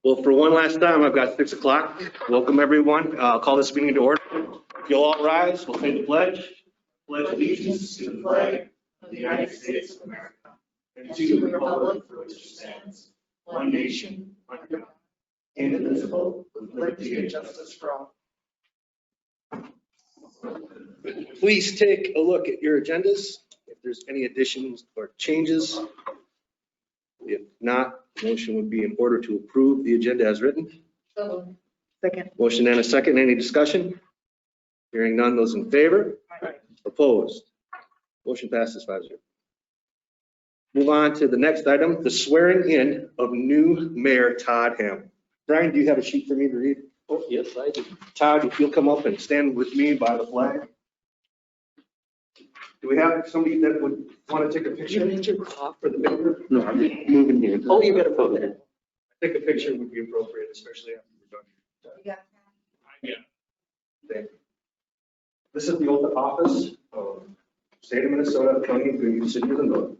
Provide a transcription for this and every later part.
Well, for one last time, I've got 6 o'clock. Welcome, everyone. I'll call this meeting to order. If you'll all rise, we'll say the pledge. Pledge allegiance to the flag of the United States of America and to the republic for which it stands, one nation, under God, indivisible, with liberty and justice for all. Please take a look at your agendas, if there's any additions or changes. If not, motion would be in order to approve the agenda as written. Second. Motion and a second. Any discussion? Hearing none. Those in favor? Opposed? Motion passes 5-0. Move on to the next item, the swearing in of new Mayor Todd Ham. Brian, do you have a sheet for me to read? Oh, yes, I do. Todd, if you'll come up and stand with me by the flag. Do we have somebody that would want to take a picture for the paper? No, I'm moving here. Oh, you got to put it. I think a picture would be appropriate, especially after we're done. Yeah. Thank you. This is the oath of office of State of Minnesota, County of Goodhue, City of Linden.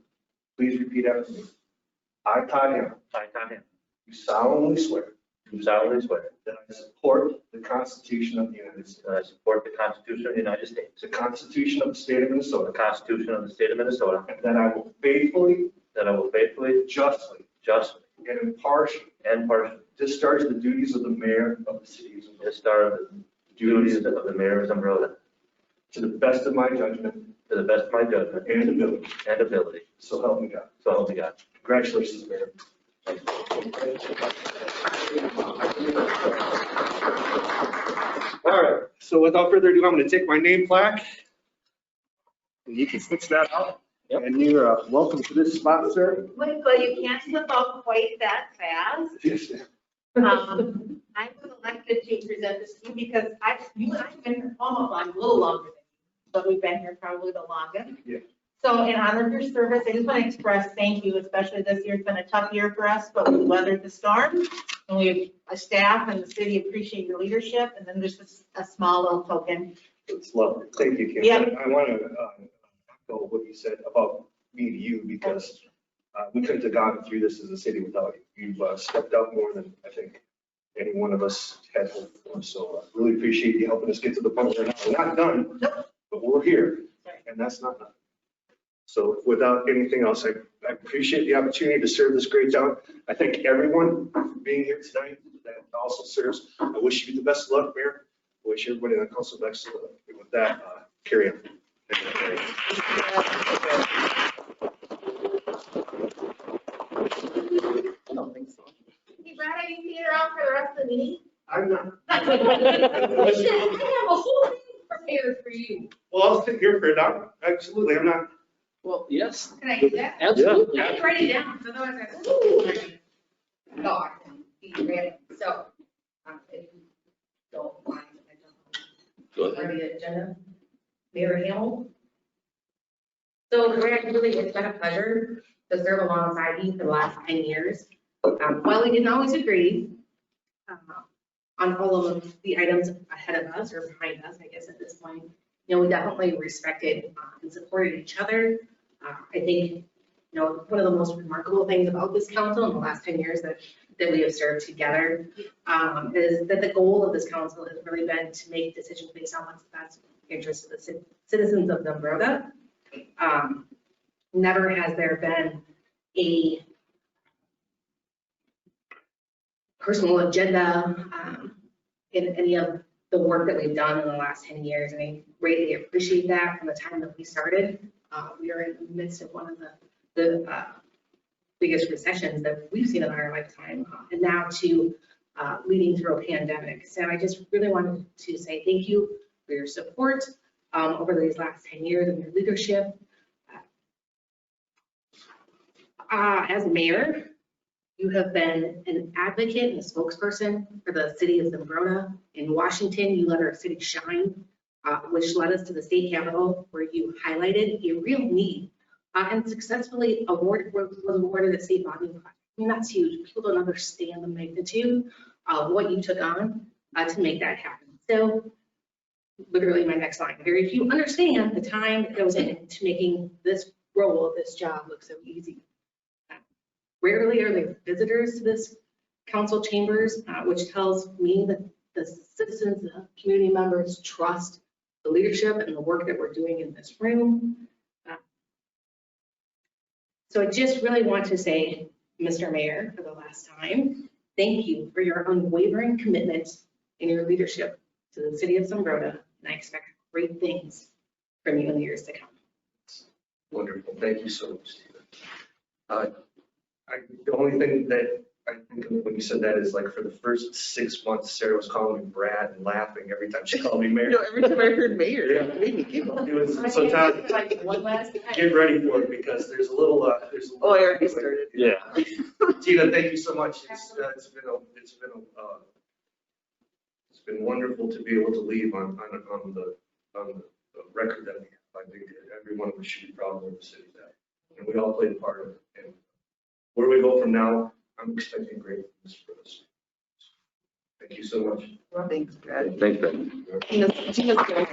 Please repeat after me. I, Todd Ham. I, Todd Ham. Do solemnly swear Do solemnly swear that I support the Constitution of the United States, that I support the Constitution of the United States, the Constitution of the State of the Minnesota, Constitution of the State of Minnesota, and that I will faithfully, that I will faithfully, justly, justly, and impartially and partially discharge the duties of the mayor of the city of Linden discharge the duties of the mayor of Zumbrota to the best of my judgment to the best of my judgment and ability. and ability. So help me God. So help me God. Congratulations, Mayor. All right, so without further ado, I'm going to take my name plaque. And you can switch that out. Yep. And you're welcome to this spot, sir. Wait, but you can't slip out quite that fast. Yes, ma'am. I was elected to present this to you because you and I have been here almost a little longer than you, but we've been here probably the longest. Yeah. So in honor of your service, I just want to express thank you, especially this year. It's been a tough year for us, but we weathered the storm. And we, a staff and the city appreciate your leadership. And then there's a small little token. It's lovely. Thank you, Kim. Yeah. I want to echo what you said about me to you because we couldn't have gone through this as a city without you. You've stepped up more than I think any one of us had hoped for. So really appreciate you helping us get to the point where we're not done, but we're here. And that's not done. So without anything else, I appreciate the opportunity to serve this great town. I thank everyone for being here tonight that also serves. I wish you the best of luck, Mayor. I wish everybody on the council of excellence. With that, carry on. I don't think so. Hey, Brad, are you staying around for the rest of the meeting? I'm not. I have a whole thing prepared for you. Well, I'll sit here for a doc. Absolutely, I'm not. Well, yes, Can I do that? absolutely. I can write it down, so otherwise I, ooh, no, I can be ready. So, if you don't mind, Go ahead. on the agenda, Mayor Hill. So, Greg, really, it's been a pleasure to serve alongside you for the last 10 years. While we didn't always agree on all of the items ahead of us or behind us, I guess at this point, you know, we definitely respected and supported each other. I think, you know, one of the most remarkable things about this council in the last 10 years that we have served together is that the goal of this council has really been to make decisions based on what's the best interest of the citizens of Zumbrota. Never has there been a personal agenda in any of the work that we've done in the last 10 years. And I greatly appreciate that from the time that we started. We are in the midst of one of the biggest recessions that we've seen in our lifetime, and now to leading through a pandemic. So I just really wanted to say thank you for your support over these last 10 years and your leadership. As mayor, you have been an advocate and a spokesperson for the city of Zumbrota. In Washington, you let our city shine, which led us to the state capitol, where you highlighted a real need and successfully was awarded a state bonding project. I mean, that's huge. People don't understand the magnitude of what you took on to make that happen. So literally my next line, very few understand the time that goes into making this role, this job look so easy. Rarely are there visitors to this council chambers, which tells me that the citizens, the community members trust the leadership and the work that we're doing in this room. So I just really want to say, Mr. Mayor, for the last time, thank you for your unwavering commitment and your leadership to the city of Zumbrota, and I expect great things from you in the years to come. Wonderful. Thank you so much, Stephen. The only thing that I think of when you said that is like for the first 6 months, Sarah was calling me Brad and laughing every time she called me mayor. No, every time I heard mayor, Yeah. it made me giggle. It was- So Todd, Like one last time. get ready for it because there's a little, Oh, I already started. Yeah. Tina, thank you so much. It's been wonderful to be able to leave on the record that we have. I think every one of us should be proud of where the city's at. And we all played a part of it. And where we go from now, I'm expecting great things for us. Thank you so much. Thanks, Brad. Thanks, Ben. Gina's going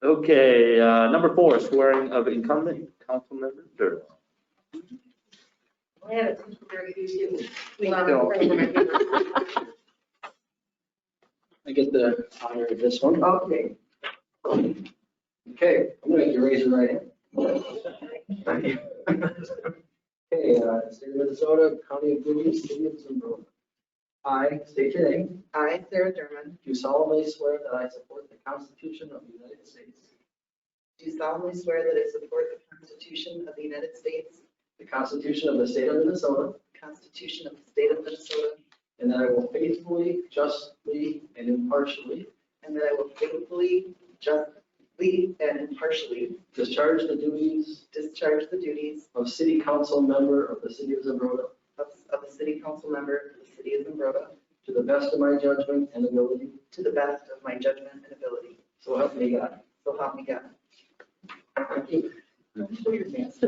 Okay, number 4, swearing of incumbent council member Durham. I have a temporary issue. I get the honor of this one. Okay. Okay, I'm going to raise your right hand. Thank you. Okay, State of Minnesota, County of Boone, City of Zumbrota. I state your name. I, Sarah Derman, Do solemnly swear that I support the Constitution of the United States, do solemnly swear that I support the Constitution of the United States, the Constitution of the State of Minnesota, the Constitution of the State of Minnesota, and that I will faithfully, justly, and impartially and that I will faithfully, justly, and impartially discharge the duties discharge the duties of City Council member of the City of Zumbrota of the City Council member of the City of Zumbrota to the best of my judgment and ability. to the best of my judgment and ability. So help me God. So help me God. Thank you. Show your hands.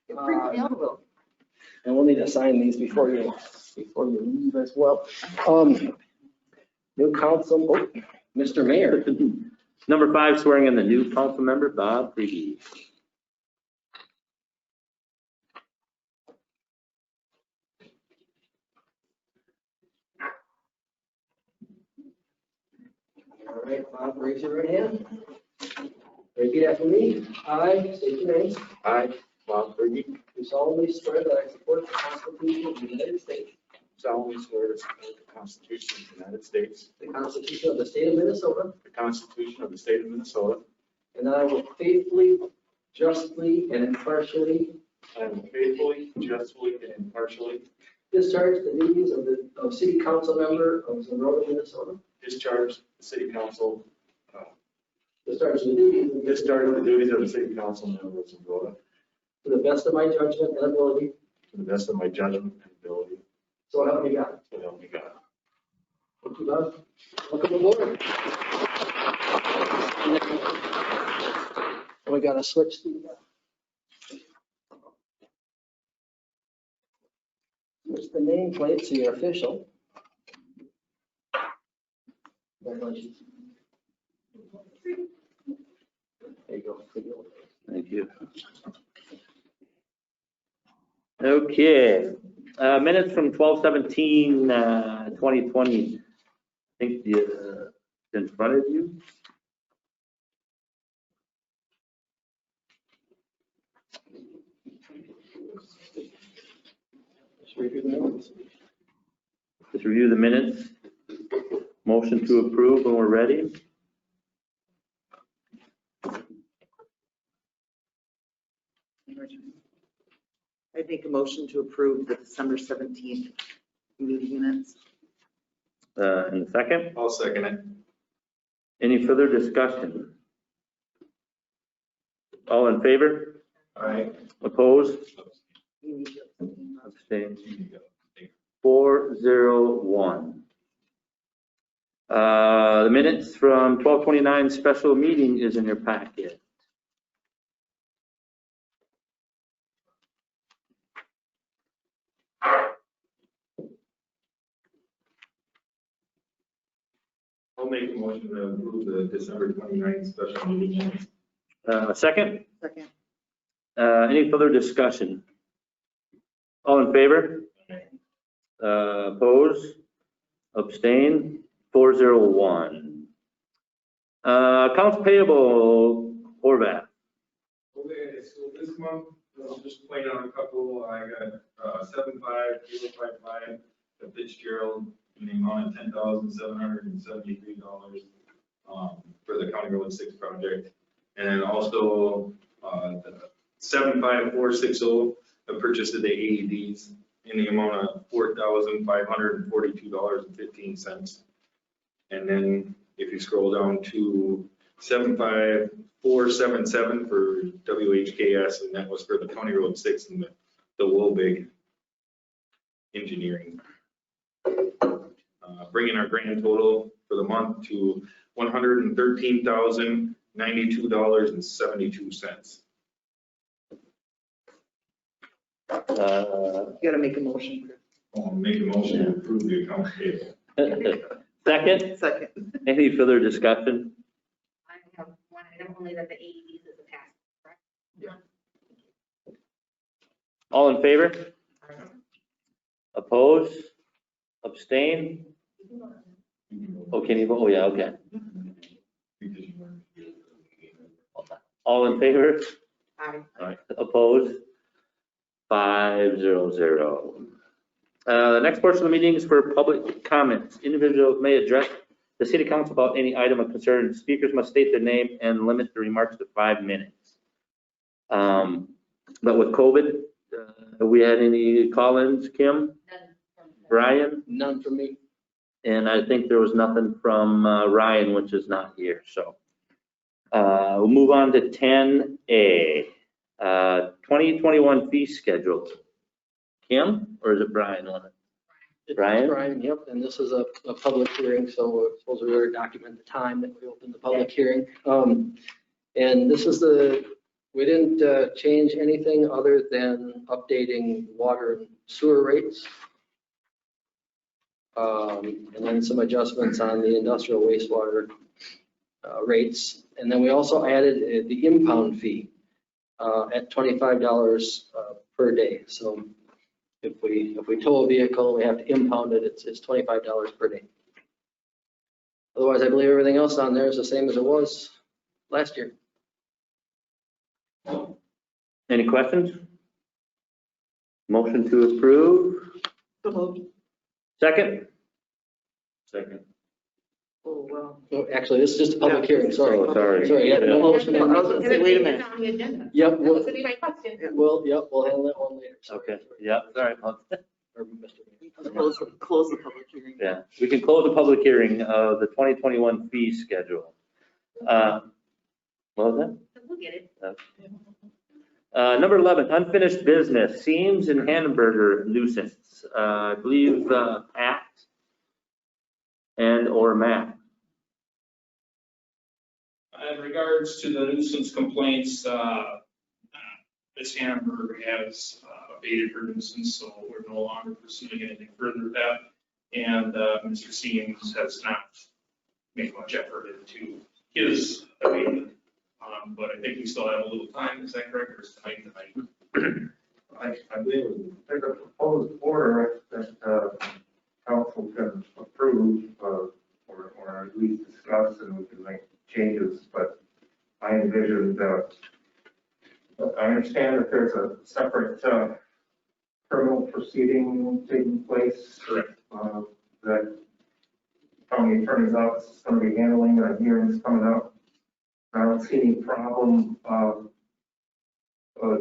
It freaked me out a little. And we'll need to sign these before you leave as well. New council, Mr. Mayor. Number 5, swearing in the new council member Bob Freedy. All right, Bob, raise your right hand. Repeat after me. I state your name. I, Bob Fergie, Do solemnly swear that I support the Constitution of the United States, solemnly swear to support the Constitution of the United States, the Constitution of the State of Minnesota, the Constitution of the State of Minnesota, and that I will faithfully, justly, and impartially and I will faithfully, justly, and impartially discharge the duties of City Council member of Zumbrota, Minnesota. discharge the City Council, Discharge the duties discharge the duties of the City Council member of Zumbrota to the best of my judgment and ability. to the best of my judgment and ability, So help me God. so help me God. Thank you, Bob. Welcome aboard. We got to switch the nameplate so you're official. Congratulations. There you go. Thank you. Okay, minutes from 12/17, 2020. I think it's in front of you. Just review the minutes. Just review the minutes. Motion to approve when we're ready. I'd make a motion to approve the December 17th meeting minutes. In a second. I'll second it. Any further discussion? All in favor? Aye. Opposed? You need to abstain. Abstained. 401. The minutes from 12/29 special meeting is in your packet. I'll make a motion to approve the December 29th special meeting minutes. Second, Second. any further discussion? All in favor? Oppose? Abstain? 401. Accounts payable, Horvath. Okay, so this month, I'll just point out a couple. I got 75055 to Fitzgerald in the amount of $10,773 for the County Road 6 project. And then also the 75460, I purchased of the AEDs in the amount of $4,542.15. And then if you scroll down to 75477 for WHKS, and that was for the County Road 6 and the Wobig engineering. Bringing our grand total for the month to $113,092.72. You gotta make a motion, Chris. I'll make a motion to approve the account payable. Second, Second. any further discussion? I have one item only that the AEDs is a pass, correct? All in favor? Oppose? Abstain? Oh, can you vote? Oh, yeah, okay. All in favor? Aye. Opposed? 500. The next portion of the meeting is for public comments. Individuals may address the city council about any item of concern. Speakers must state their name and limit the remarks to 5 minutes. But with COVID, have we had any call-ins, Kim, Brian? None from me. And I think there was nothing from Ryan, which is not here, so. We'll move on to 10A, 2021 fee schedule. Kim, or is it Brian on it? It's Brian? Brian, yep, and this is a public hearing, so we're supposed to really document the time that we opened the public hearing. And this is we didn't change anything other than updating water and sewer rates. And then some adjustments on the industrial wastewater rates. And then we also added the impound fee at $25 per day. So if we tow a vehicle, we have to impound it, it's $25 per day. Otherwise, I believe everything else on there is the same as it was last year. Any questions? Motion to approve. So moved. Second? Second. Oh, well. Oh, actually, this is just a public hearing, sorry. Oh, sorry. Sorry, yeah, no motion. I was gonna say, wait a minute. It's on the agenda. Yep, That we'll, was gonna be my question. we'll handle that one later. Sorry. Okay, yeah, sorry. Or Mr. Mayor. Close the public hearing. Yeah, we can close the public hearing of the 2021 fee schedule. What was that? We'll get it. Number 11, unfinished business, Seams and Hamburger nuisance. I believe Pat and or Matt. In regards to the nuisance complaints, Ms. Hamburg has abated her nuisance, so we're no longer pursuing anything further with that. And Mr. Seams has not made much effort into his abatement. But I think we still have a little time, is that correct, or is tonight? I believe there's a proposed order that council can approve or at least discuss, and we can make changes, but I envision that, I understand that there's a separate criminal proceeding taking place. Correct. That county attorney's office is going to be handling, and hearings coming up. I don't see any problem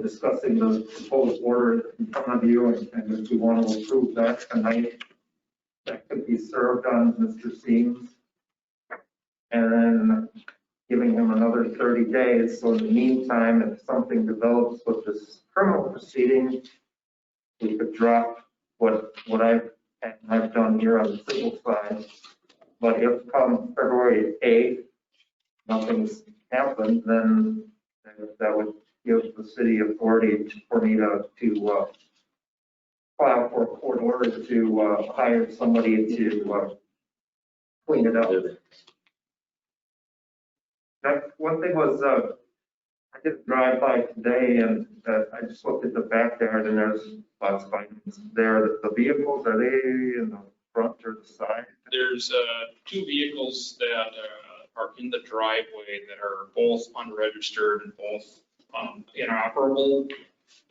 discussing the proposed order in front of you, and if we want to approve that tonight, that could be served on Mr. Seams. And then giving him another 30 days. So in the meantime, if something develops with this criminal proceeding, we could drop what I've done here on the civil side. But if come February 8th, nothing's happened, then that would give the city authority for me to file for a court order to hire somebody to clean it up. That one thing was, I did drive by today and I just looked at the backyard and there's lots of items there. The vehicles, are they in the front or the side? There's two vehicles that are in the driveway that are both unregistered and both inoperable.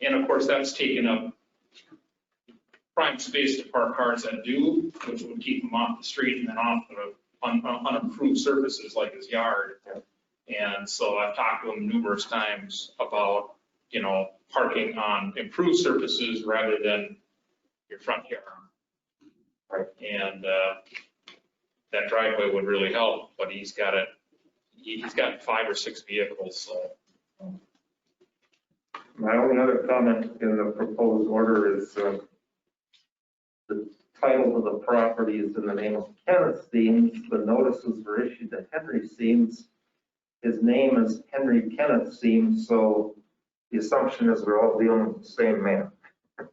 And of course, that's taken up prime space to park cars that do, which would keep them off the street and then off of unimproved surfaces like his yard. And so I've talked to him numerous times about, parking on improved surfaces rather than your front yard. Right. And that driveway would really help, but he's got 5 or 6 vehicles, so. My only other comment in the proposed order is the title of the property is in the name of Kenneth Seams. The notices were issued to Henry Seams. His name is Henry Kenneth Seams, so the assumption is we're all dealing with the same man.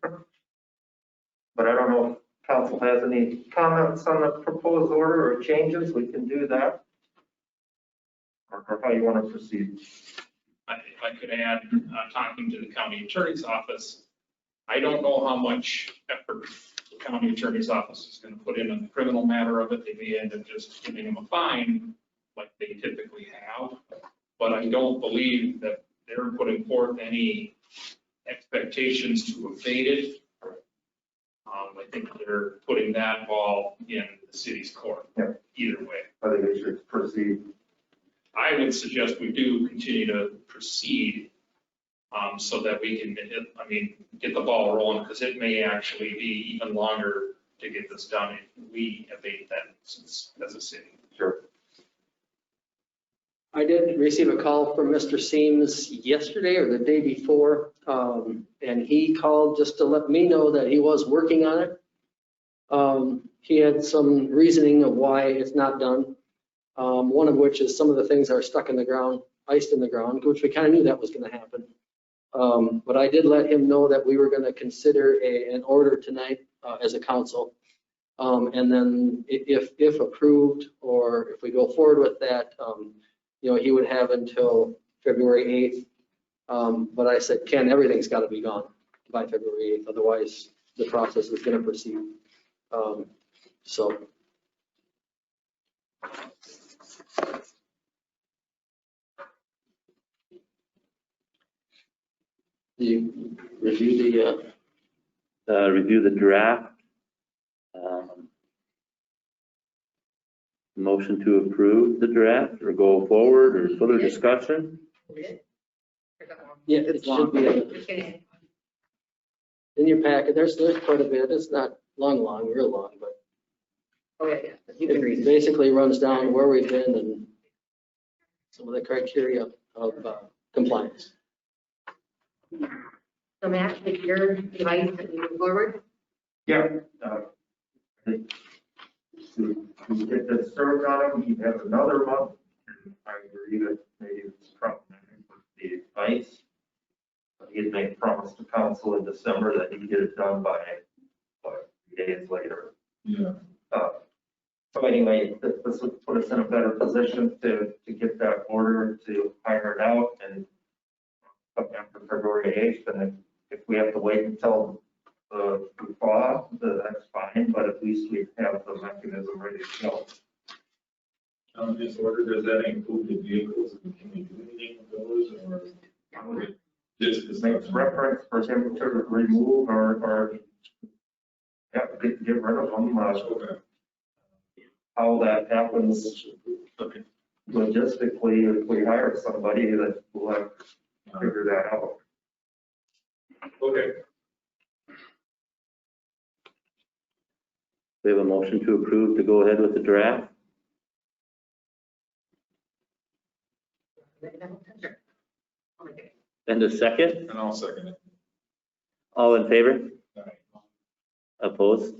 But I don't know if council has any comments on the proposed order or changes, we can do that. Or how you want to proceed. If I could add, talking to the county attorney's office, I don't know how much effort the county attorney's office is going to put in on the criminal matter of it. They may end up just giving them a fine like they typically have. But I don't believe that they're putting forth any expectations to evade it. I think they're putting that ball in the city's court. Yeah. Either way. I think we should proceed. I would suggest we do continue to proceed so that we can, get the ball rolling, because it may actually be even longer to get this done if we abate that nuisance as a city. Sure. I did receive a call from Mr. Seams yesterday or the day before, and he called just to let me know that he was working on it. He had some reasoning of why it's not done. One of which is some of the things are stuck in the ground, iced in the ground, which we kind of knew that was going to happen. But I did let him know that we were going to consider an order tonight as a council. And then if approved, or if we go forward with that, he would have until February 8th. But I said, Ken, everything's got to be gone by February 8th. Otherwise, the process is going to proceed. So. You review Review the draft. Motion to approve the draft or go forward or further discussion? yeah, it should be in your packet. There's quite a bit. It's not real long, but Oh, yeah, you can read it it. basically runs down where we've been and some of the criteria of compliance. So Matt, with your advice that we move forward? Yeah. To get this served on him, he has another month. I agree that maybe it's problematic with the advice. But he had made a promise to council in December that he'd get it done by 3 days later. Yeah. So anyway, this would put us in a better position to get that order to hire it out and come after February 8th. And if we have to wait until the thaw, that's fine, but at least we have the mechanism ready to go. This order, does that include the vehicles? Can we do anything with those, or just the Makes stuff? reference for him to remove or get rid of them. Okay. How that happens Okay. logistically, if we hire somebody, that we'll have to figure that out. Okay. We have a motion to approve to go ahead with the draft. And a second, And I'll second it. all in favor? All right. Opposed?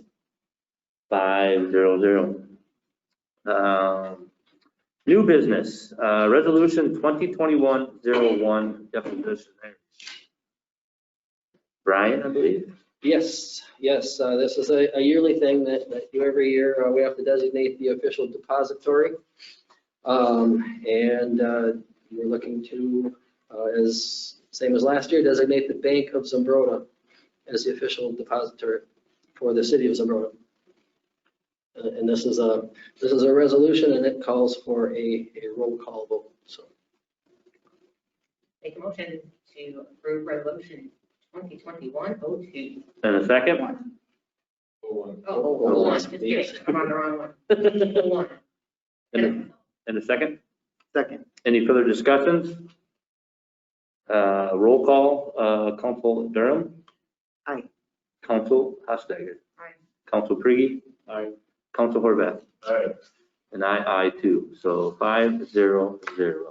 500. New business, resolution 2021-01 deposition. Brian, I believe? Yes. This is a yearly thing that you every year, we have to designate the official depository. And we're looking to, same as last year, designate the Bank of Zumbrota as the official depository for the city of Zumbrota. And this is a resolution, and it calls for a roll call vote, so. Make a motion to approve resolution 2021-02. And a second? Oh, hold on, just kidding, I'm on the wrong one. Hold on. And a second? Second. Any further discussions? Roll call, Council Durham? Aye. Council Hosstetter? Aye. Council Prigi? Aye. Council Horvath? Aye. And I too, so 5-0-0.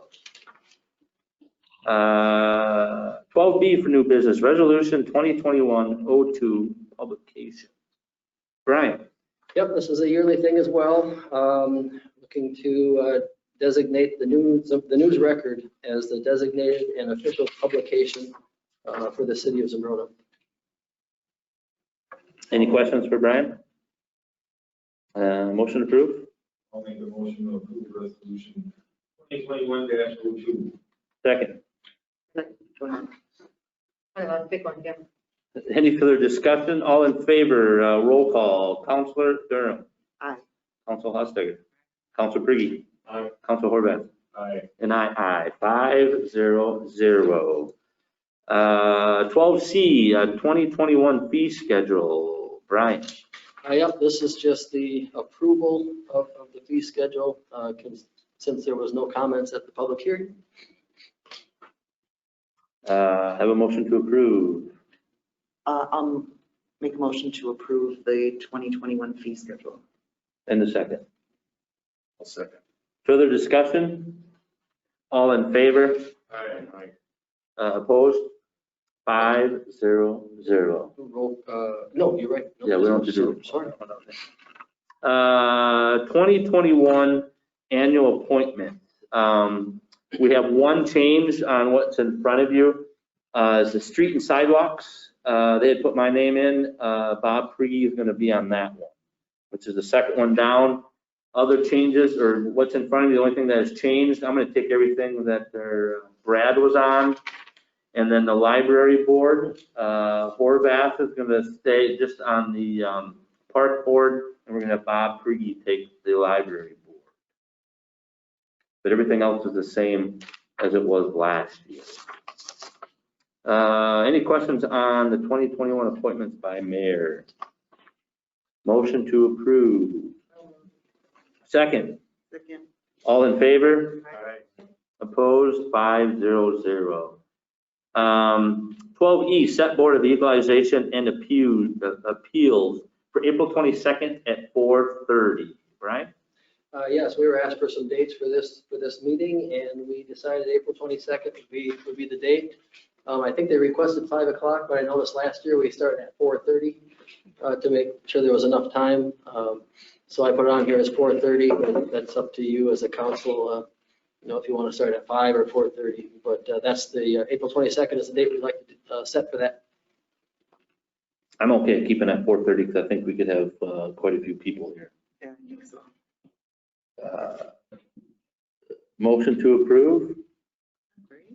12B for new business, resolution 2021-02, publication. Brian? Yep, this is a yearly thing as well. Looking to designate the news record as the designated and official publication for the city of Zumbrota. Any questions for Brian? Motion approved? I'll make a motion to approve resolution 2021-02. Second. Go ahead. Pick one, yeah. Any further discussion? All in favor, roll call. Councilor Durham? Aye. Council Hosstetter? Council Prigi? Aye. Council Horvath? Aye. And I, 5-0-0. 12C, 2021 fee schedule. Brian? Yep, this is just the approval of the fee schedule, since there was no comments at the public hearing. Have a motion to approve. I'll make a motion to approve the 2021 fee schedule. And the second. I'll second. Further discussion? All in favor? Aye. Opposed? 5-0-0. Roll, no, you're right. No, Yeah, we don't have to do it. Sorry. 2021 annual appointment. We have one change on what's in front of you. Is the street and sidewalks. They had put my name in. Bob Prigi is going to be on that one, which is the second one down. Other changes, or what's in front of you, the only thing that has changed, I'm going to take everything that Brad was on. And then the library board, Horvath is going to stay just on the park board, and we're going to have Bob Prigi take the library board. But everything else is the same as it was last year. Any questions on the 2021 appointments by mayor? Motion to approve. Second. Second. All in favor? Aye. Opposed? 5-0-0. 12E, set board of equalization and appeals for April 22nd at 4:30. Brian? Yes, we were asked for some dates for this meeting, and we decided April 22nd would be the date. I think they requested 5 o'clock, but I noticed last year we started at 4:30 to make sure there was enough time. So I put it on here as 4:30, but that's up to you as a council, if you want to start at 5 or 4:30. But that's the April 22nd is the date we'd like to set for that. I'm okay keeping it at 4:30 because I think we could have quite a few people here. Yeah, I think so. Motion to approve? Great.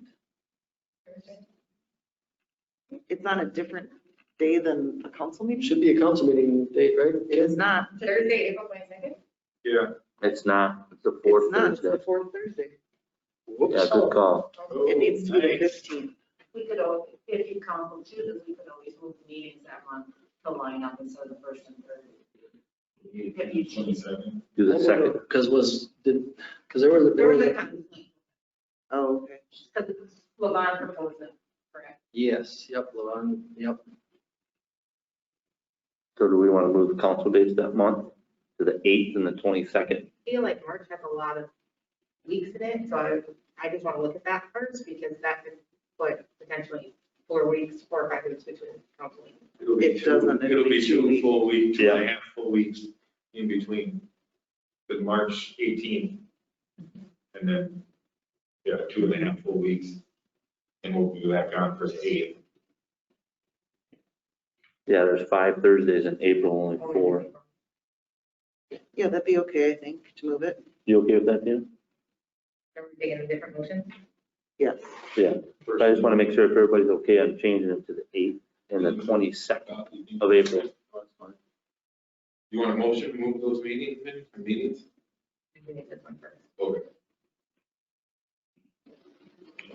It's on a different day than a council meeting? Should be a council meeting date, right? It is not. Thursday, April 22nd? Yeah. It's not. It's the fourth It's not, it's Thursday. the fourth Thursday. Yeah, good call. It needs to be the 15th. We could always, if you council chooses, we could always move the meetings that month to line up instead of the first and third. If you choose. 27. Do the second. Because there was There was a conflict, Oh, okay. because Levon proposed it, correct? Yes, yep, Levon, yep. So do we want to move the council dates that month to the 8th and the 22nd? I feel like March has a lot of weeks in it, so I just want to look at that first, because that could put potentially 4 weeks, 4 or 5 weeks between council meetings. It doesn't. It'll be 2 weeks. full weeks, Yeah. 2.5 full weeks in between. With March 18th. And then, 2.5 full weeks. And we'll be back on for the 8th. Yeah, there's 5 Thursdays in April, only 4. Yeah, that'd be okay, I think, to move it. You okay with that, Dan? Are we taking a different motion? Yes. Yeah, but I just want to make sure if everybody's okay on changing it to the 8th and the 22nd of April. You want a motion to move those meetings? We need this one first. Okay.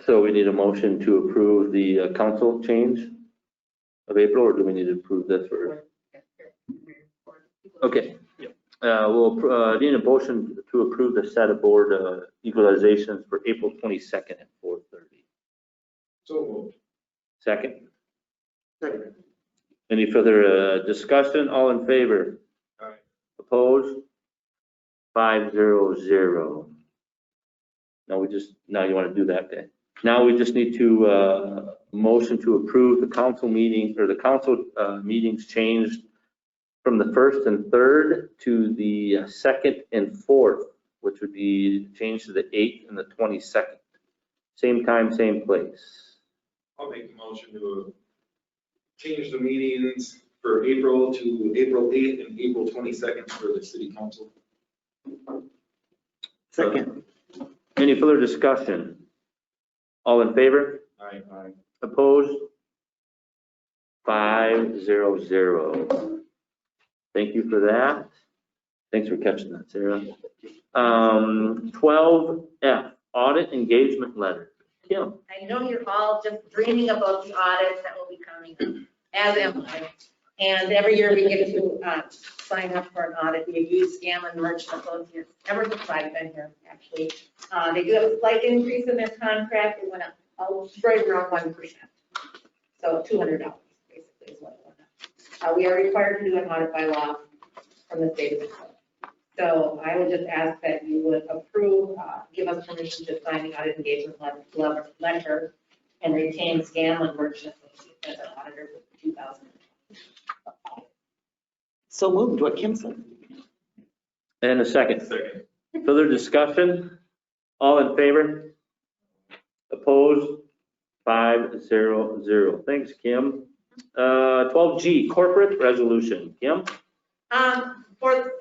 So we need a motion to approve the council change of April, or do we need to approve this first? Okay. We'll need a motion to approve the set of board equalizations for April 22nd at 4:30. So moved. Second, Second. any further discussion? All in favor? Aye. Opposed? 5-0-0. Now you want to do that day. Now we just need to motion to approve the council meeting, or the council meetings changed from the 1st and 3rd to the 2nd and 4th, which would be changed to the 8th and the 22nd. Same time, same place. I'll make the motion to change the meetings for April to April 8th and April 22nd for the city council. Second. Any further discussion? All in favor? Aye. Opposed? 5-0-0. Thank you for that. Thanks for catching that, Sarah. 12F, audit engagement letter. Kim? I know you're all just dreaming about the audits that will be coming, as am I. And every year we get to sign up for an audit. We use Scanlon Merchant Associates ever since I've been here, actually. They do have a slight increase in their contract. It went up right around 1%. So $200 basically is what it went up. We are required to do an audit by law from the state of Minnesota. So I would just ask that you would approve, give us permission to sign the audit engagement letter and retain Scanlon Merchant Associates as an auditor for 2020. So moved, what Kim said. And a second. Second. Further discussion? All in favor? Opposed? 5-0-0. Thanks, Kim. 12G, corporate resolution. Kim?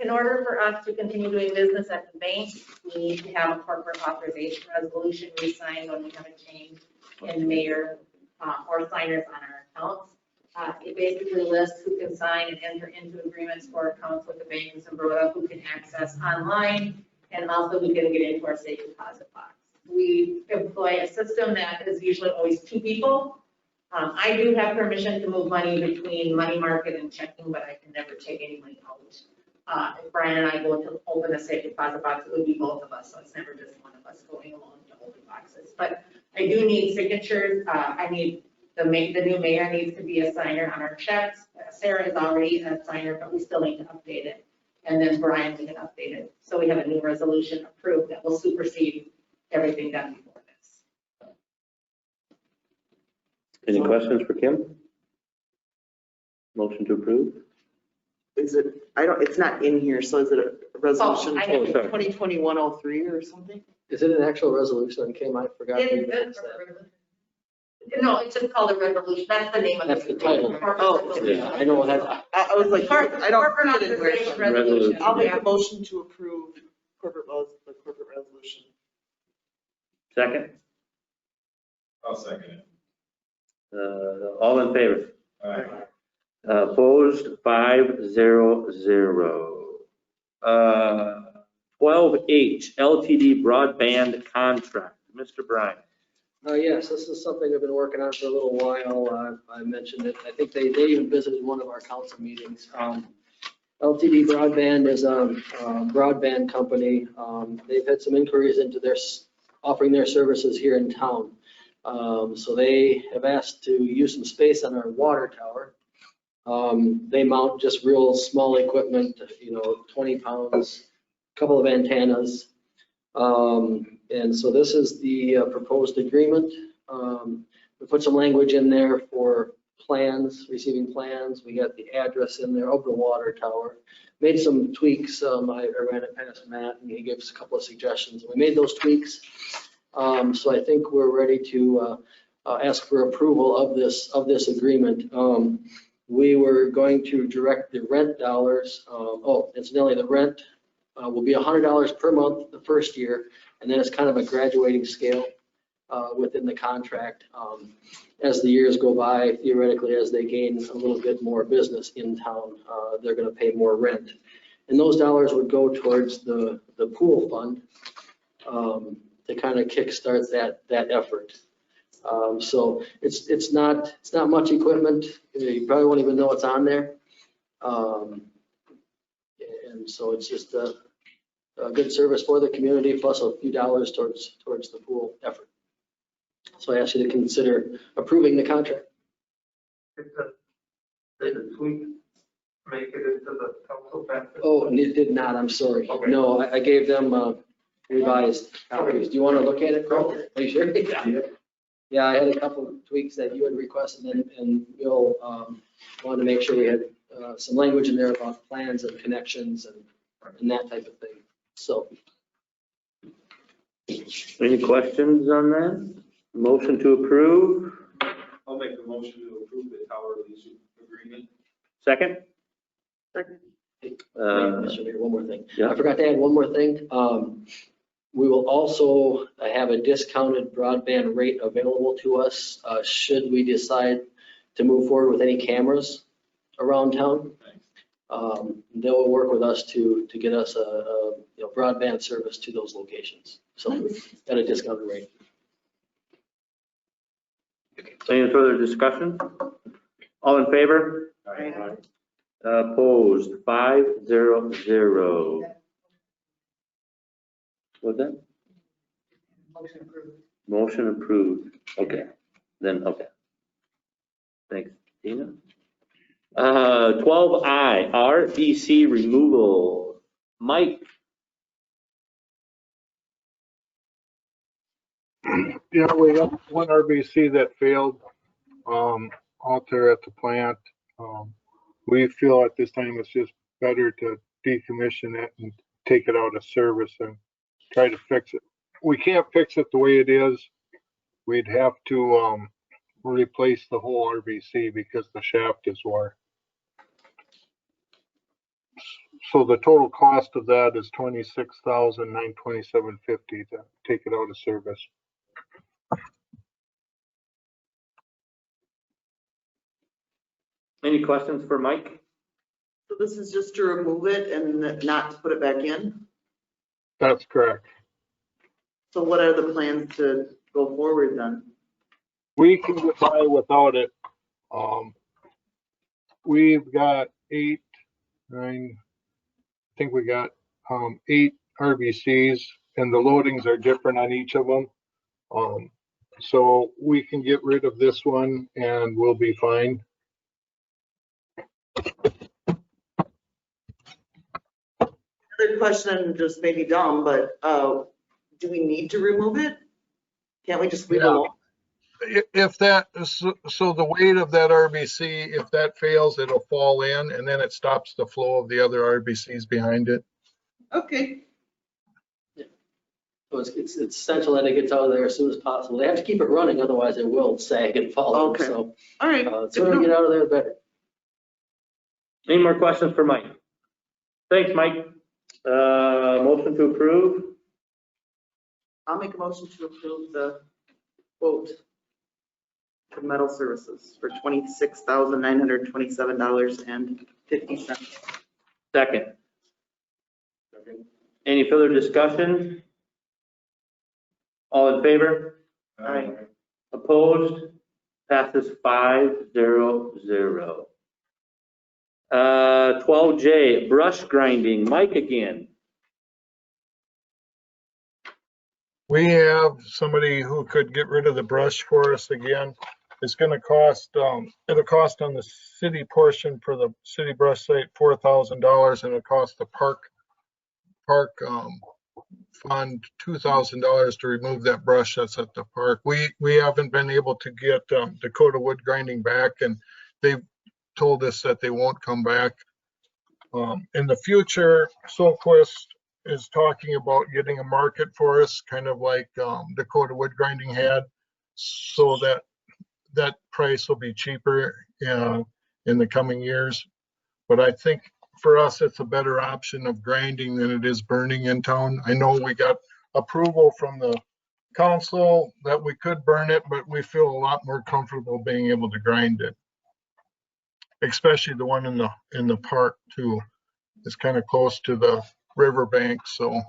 In order for us to continue doing business at the bank, we need to have a corporate authorization resolution we signed when we have a change in mayor or signers on our accounts. It basically lists who can sign and enter into agreements for accounts with the bank in Zumbrota, who can access online, and also who can get into our safe deposit box. We employ a system that is usually always 2 people. I do have permission to move money between money market and checking, but I can never take any money out. If Brian and I go to open a safe deposit box, it would be both of us, so it's never just one of us going along to open boxes. But I do need signatures. I need the new mayor needs to be a signer on our checks. Sarah is already a signer, but we still need to update it. And then Brian, we can update it. So we have a new resolution approved that will supersede everything done before this. Any questions for Kim? Motion to approve? Is it, it's not in here, so is it a resolution I know. 2020-103 or something? Is it an actual resolution, Kim? I forgot. to It's ask good. that. No, it's just called a resolution. That's the name of it. That's the title. Oh, Yeah, I know that. I was like, I don't Corporate see it anywhere. authorization so- resolution. I'll make Yeah. a motion to approve the corporate resolution. Second? I'll second it. All in favor? Aye. Opposed? 5-0-0. 12H, LTD broadband contract. Mr. Bryan? Yes, this is something I've been working on for a little while. I mentioned it. I think they even visited one of our council meetings. LTD Broadband is a broadband company. They've had some inquiries into offering their services here in town. So they have asked to use some space on our water tower. They mount just real small equipment, 20 pounds, a couple of antennas. And so this is the proposed agreement. We put some language in there for plans, receiving plans. We got the address in there of the water tower. Made some tweaks. I ran it past Matt and he gave us a couple of suggestions. We made those tweaks. So I think we're ready to ask for approval of this agreement. We were going to direct the rent dollars. Incidentally, the rent will be $100 per month the first year, and then it's kind of a graduating scale within the contract. As the years go by, theoretically, as they gain a little bit more business in town, they're going to pay more rent. And those dollars would go towards the pool fund to kind of kickstart that effort. So it's not much equipment. You probably won't even know it's on there. And so it's just a good service for the community, plus a few dollars towards the pool effort. So I ask you to consider approving the contract. Did the tweak make it into the council package? Oh, and it did not, I'm sorry. Okay. No, I gave them revised copies. Do you want to look at it, Carl? Are you sure? Yeah, I had a couple of tweaks that you had requested, and Bill wanted to make sure we had some language in there about plans and connections and that type of thing. So. Any questions on that? Motion to approve? I'll make the motion to approve the tower lease agreement. Second? Second. Mr. Mayor, one more thing. yeah. I forgot to add one more thing. We will also have a discounted broadband rate available to us should we decide to move forward with any cameras around town. They will work with us to get us a broadband service to those locations. So at a discounted rate. Any further discussion? All in favor? Opposed, 5-0-0. What's that? Motion approved. Motion approved. Okay, then, okay. Thanks, Tina. 12I, RBC removal. Mike? Yeah, we have one RBC that failed out there at the plant. We feel at this time it's just better to decommission it and take it out of service and try to fix it. We can't fix it the way it is. We'd have to replace the whole RBC because the shaft is wore. So the total cost of that is $26,927.50 to take it out of service. Any questions for Mike? So this is just to remove it and not to put it back in? That's correct. So what are the plans to go forward then? We can get by without it. We've got 8, 9, I think we got 8 RBCs, and the loadings are different on each of them. So we can get rid of this one and we'll be fine. Another question, just maybe dumb, but do we need to remove it? Can't we just leave it alone? If that, so the weight of that RBC, if that fails, it'll fall in and then it stops the flow of the other RBCs behind it. Okay. So it's essential that it gets out of there as soon as possible. They have to keep it running, otherwise it will sag and fall. Okay. So All right. the sooner we get out of there, the better. Any more questions for Mike? Thanks, Mike. Motion to approve? I'll make a motion to approve the quote for metal services for $26,927.50. Second. Any further discussion? All in favor? Aye. Opposed? Passes 5-0-0. 12J, brush grinding. Mike again. We have somebody who could get rid of the brush for us again. It's going to cost, it'll cost on the city portion for the city brush site $4,000, and it'll cost the park fund $2,000 to remove that brush that's at the park. We haven't been able to get Dakota Wood Grinding back, and they've told us that they won't come back. In the future, Solquist is talking about getting a market for us, kind of like Dakota Wood Grinding had, so that price will be cheaper in the coming years. But I think for us, it's a better option of grinding than it is burning in town. I know we got approval from the council that we could burn it, but we feel a lot more comfortable being able to grind it. Especially the one in the park too. It's kind of close to the riverbank, so.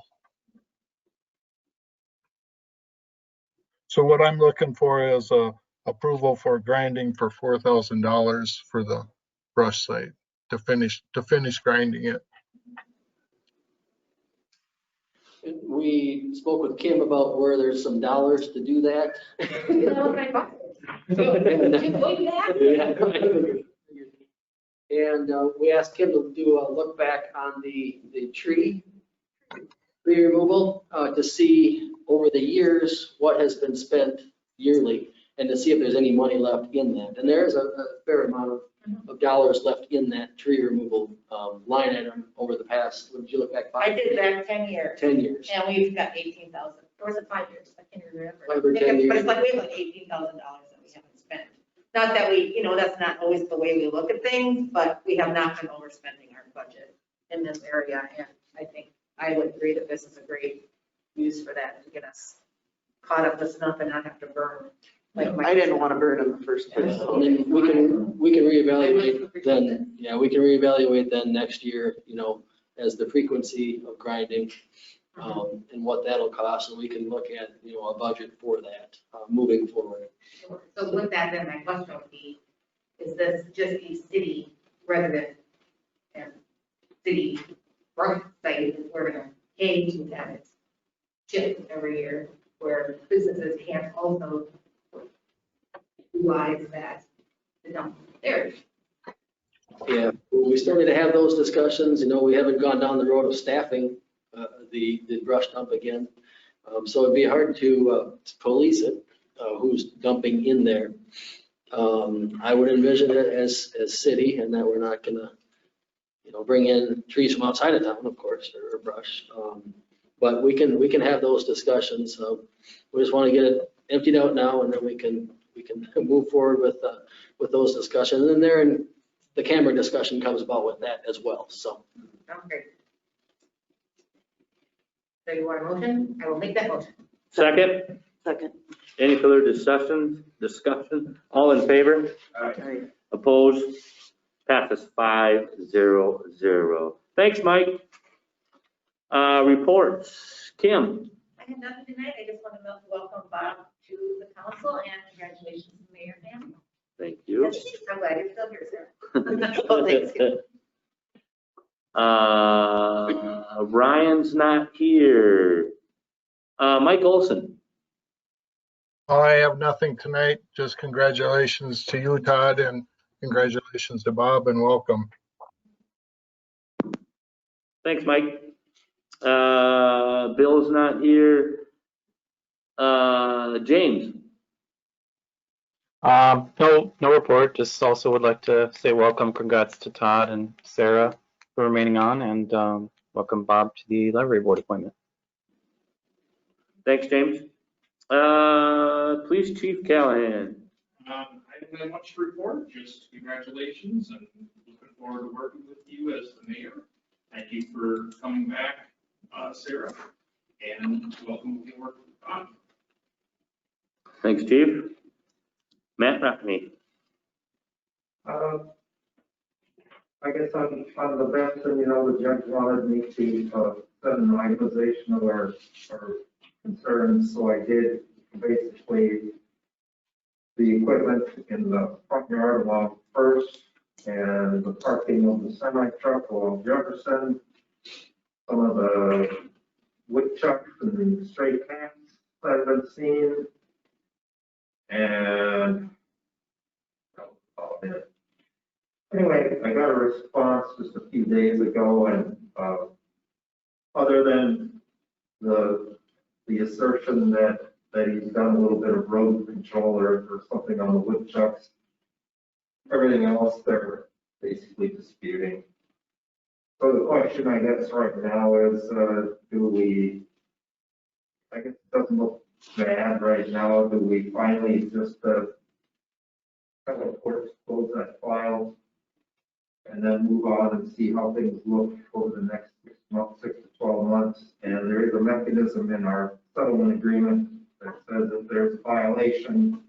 So what I'm looking for is a approval for grinding for $4,000 for the brush site to finish grinding it. We spoke with Kim about where there's some dollars to do that. That was my question. Just going back. And we asked Kim to do a look back on the tree removal to see over the years what has been spent yearly and to see if there's any money left in that. And there is a fair amount of dollars left in that tree removal line item over the past, what did you look back? I did that 10 years. 10 years. And we've got 18,000, or was it 5 years? I can't remember. 5 or 10 years. But it's like we have like $18,000 that we haven't spent. Not that we, that's not always the way we look at things, but we have not been overspending our budget in this area. And I think I would agree that this is a great use for that to get us caught up to snuff and not have to burn. I didn't want to burn in the first place. And then we can reevaluate then, yeah, we can reevaluate then next year, as the frequency of grinding and what that'll cost, and we can look at, a budget for that moving forward. So with that, then my question would be, is this just a city resident and city brush site that we're gonna pay to have it shipped every year, where businesses can't also utilize that to dump there? Yeah, we still need to have those discussions, we haven't gone down the road of staffing the brush dump again. So it'd be hard to police it, who's dumping in there. I would envision it as city, and that we're not gonna, bring in trees from outside of town, of course, or brush. But we can have those discussions. We just want to get it emptied out now, and then we can move forward with those discussions. And then the camera discussion comes about with that as well. So. Okay. So you want a motion? I will make that motion. Second, Second. any further discussion? All in favor? Opposed? Passes 5-0-0. Thanks, Mike. Reports. Kim? I have nothing tonight. I just want to welcome Bob to the council and congratulations to Mayor Ham. Thank you. I'm glad you're still here, sir. Oh, thanks. Ryan's not here. Mike Olson. I have nothing tonight. Just congratulations to you, Todd, and congratulations to Bob, and welcome. Thanks, Mike. Bill's not here. James. No report. Just also would like to say welcome, congrats to Todd and Sarah for remaining on, and welcome Bob to the library board appointment. Thanks, James. Police Chief Callahan. I don't have much to report, just congratulations and looking forward to working with you as the mayor. Thank you for coming back, Sarah, and welcome aboard, Bob. Thanks, Chief. Matt Rockney. I guess on the bench, the judge wanted me to send my position of our concerns, so I did. Basically, the equipment in the front yard along First and the parking of the semi truck along Jefferson, some of the woodchucks and stray cats that I've been seeing, and that was about it. Anyway, I got a response just a few days ago, and other than the assertion that he's done a little bit of road control or something on the woodchucks, everything else they're basically disputing. So the question, I guess, right now is, I guess it doesn't look bad right now, do we finally just kind of close that file and then move on and see how things look over the next 6 to 12 months. And there is a mechanism in our settlement agreement that says if there's a violation,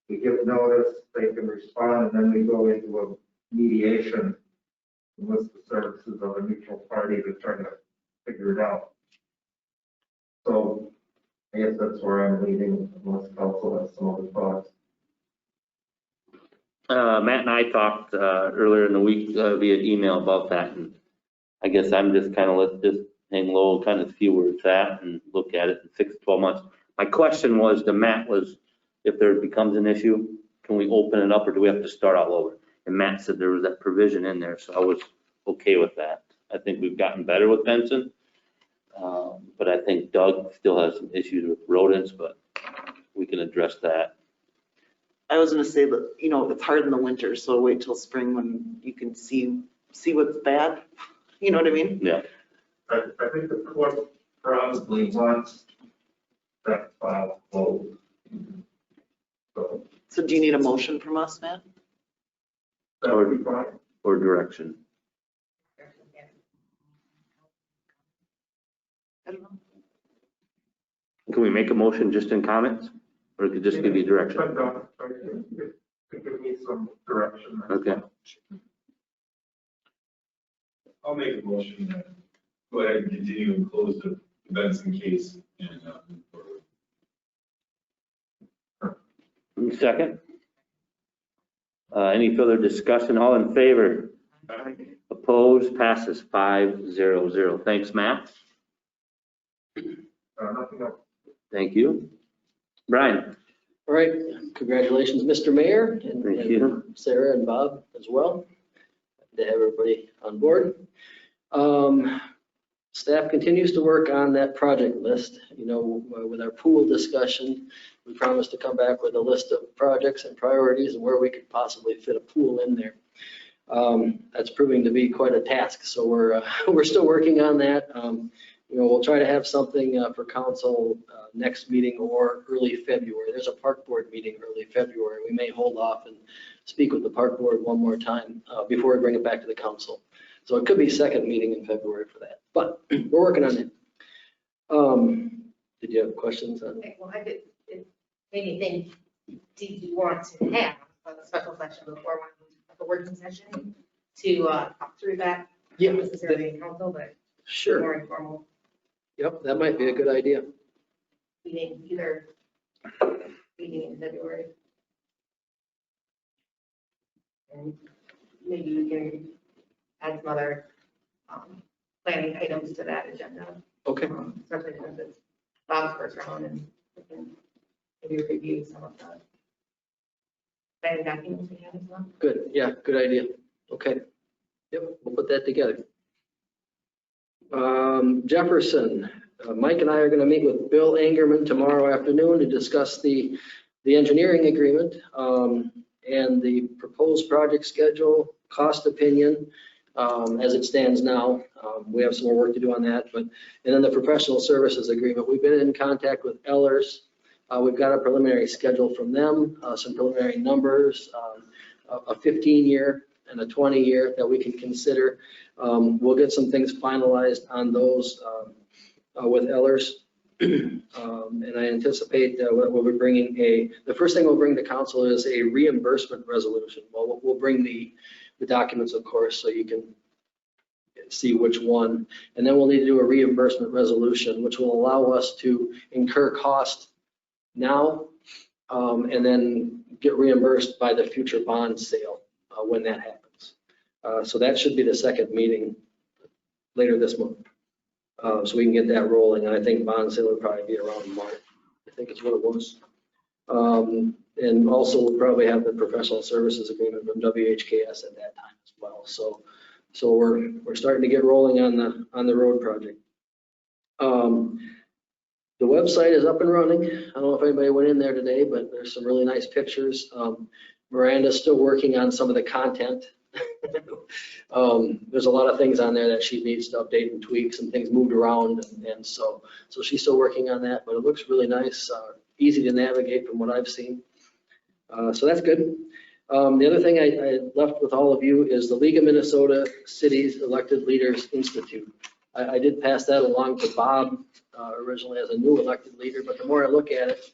we give notice, they can respond, and then we go into a mediation with the services of a neutral party to try to figure it out. So I guess that's where I'm leading, unless council has some other thoughts. Matt and I talked earlier in the week via email about that, and I guess I'm just kind of, let's just hang low, kind of see where it's at and look at it in 6 to 12 months. My question was to Matt was, if there becomes an issue, can we open it up or do we have to start all over? And Matt said there was that provision in there, so I was okay with that. I think we've gotten better with Benson, but I think Doug still has some issues with rodents, but we can address that. I was gonna say that, you know, it's hard in the winter, so wait till spring when you can see what's bad. You know what I mean? Yeah. I think the court probably wants that file closed. So do you need a motion from us, Matt? That would be fine. Or direction. I don't know. Can we make a motion just in comments? Or it could just give you direction? But could give me some direction. Okay. I'll make a motion to go ahead and continue and close the Benson case and move forward. Second? Any further discussion? All in favor? Opposed? Passes 5-0-0. Thanks, Matt. Nothing else. Thank you. Brian? All right, congratulations, Mr. Mayor, Thank and you. Sarah and Bob as well. Happy to have everybody on board. Staff continues to work on that project list. You know, with our pool discussion, we promised to come back with a list of projects and priorities and where we could possibly fit a pool in there. That's proving to be quite a task, so we're still working on that. You know, we'll try to have something for council next meeting or early February. There's a park board meeting early February. We may hold off and speak with the park board one more time before we bring it back to the council. So it could be second meeting in February for that, but we're working on it. Did you have questions? Okay, well, I did, maybe think, did you want to have a special session before the working session to talk through that? Yeah. Not necessarily in council, but Sure. more informal Yep, that might be a good idea. meeting, either meeting in February. And maybe we can add some other planning items to that agenda. Okay. Especially since it's Bob's first round and we can maybe review some of the planning documents we have as well. Good, yeah, good idea. Okay. Yep, we'll put that together. Jefferson, Mike and I are going to meet with Bill Angerman tomorrow afternoon to discuss the engineering agreement and the proposed project schedule, cost opinion as it stands now. We have some more work to do on that, and then the professional services agreement. We've been in contact with Ellers. We've got a preliminary schedule from them, some preliminary numbers, a 15-year and a 20-year that we can consider. We'll get some things finalized on those with Ellers. And I anticipate that we'll be bringing the first thing we'll bring to council is a reimbursement resolution. Well, we'll bring the documents, of course, so you can see which one. And then we'll need to do a reimbursement resolution, which will allow us to incur cost now and then get reimbursed by the future bond sale when that happens. So that should be the second meeting later this month. So we can get that rolling. And I think bond sale will probably be around March. I think it's what it was. And also we'll probably have the professional services agreement from WHKS at that time as well. So we're starting to get rolling on the road project. The website is up and running. I don't know if anybody went in there today, but there's some really nice pictures. Miranda's still working on some of the content. There's a lot of things on there that she needs to update and tweak. Some things moved around, and so she's still working on that. But it looks really nice, easy to navigate from what I've seen. So that's good. The other thing I left with all of you is the League of Minnesota Cities Elected Leaders Institute. I did pass that along to Bob originally as a new elected leader, but the more I look at it,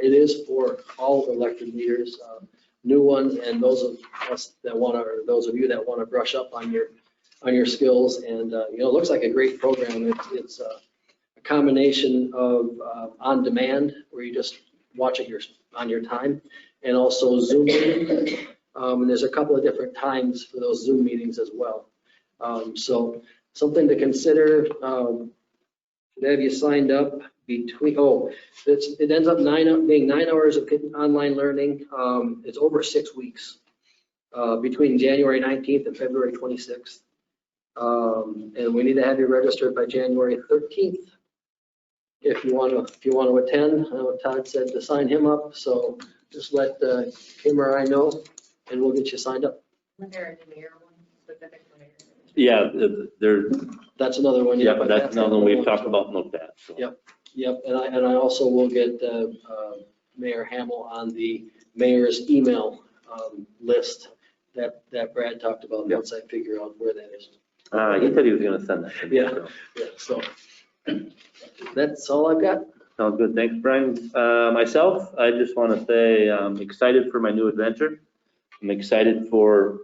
it is for all elected leaders, new ones, and those of us that want to, or those of you that want to brush up on your skills. And it looks like a great program. It's a combination of on demand, where you just watch it on your time, and also Zoom meeting. And there's a couple of different times for those Zoom meetings as well. So something to consider. To have you signed up between, it ends up being 9 hours of online learning. It's over 6 weeks, between January 19th and February 26th. And we need to have you registered by January 13th. If you want to attend. I know Todd said to sign him up, so just let him or I know, and we'll get you signed up. Was there a mayor one specific? Yeah, there, That's another one. yeah, but that's another one we've talked about and looked at. So. Yep, and I also will get Mayor Hamel on the mayor's email list that Brad talked about, once I figure out where that is. He said he was gonna send that to me. Yeah, so that's all I've got. Sounds good. Thanks, Brian. Myself, I just want to say I'm excited for my new adventure. I'm excited for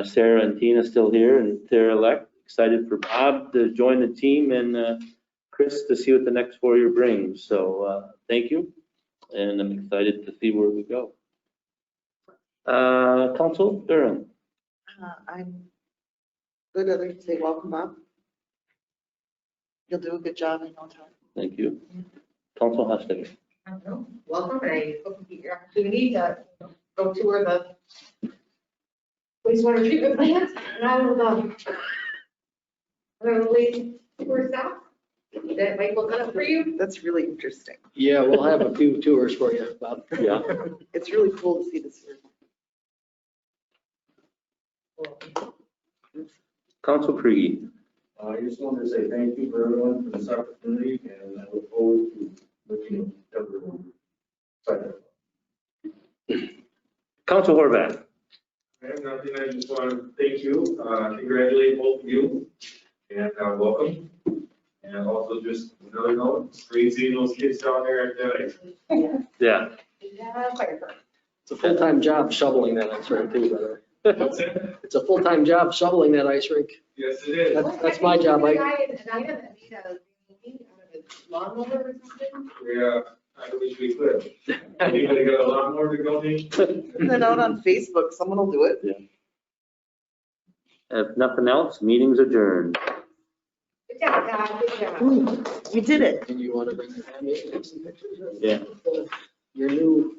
Sarah and Tina still here, and Sarah-elect. Excited for Bob to join the team, and Chris to see what the next 4 year brings. So thank you, and I'm excited to see where we go. Council Durham. I'm good. I'd like to say welcome, Bob. You'll do a good job in no time. Thank you. Council Hostetler. I don't know. Welcome, and I hope you get your opportunity to go tour the wastewater treatment plant, and I will lead tour staff. That might look up for you. That's really interesting. Yeah, we'll have a few tours for you, Bob. Yeah. It's really cool to see this here. Council Kriege. I just wanted to say thank you for everyone for this opportunity, and I look forward to working with everyone. Council Horvath. I have nothing, I just want to thank you, congratulate both of you, and welcome. And also just another note, it's great seeing those kids down there at that. Yeah. Yeah, fire. It's a full-time job shoveling that ice rink too, by the way. What's that? It's a full-time job shoveling that ice rink. Yes, it is. That's my job. I haven't need a lawnmower or something. Yeah, I wish we could. Anybody got a lot more to go in? Put that out on Facebook. Someone will do it. If nothing else, meeting's adjourned. Good job, guys. Good job. We did it. And you want to bring your family and take some pictures? Yeah. Your new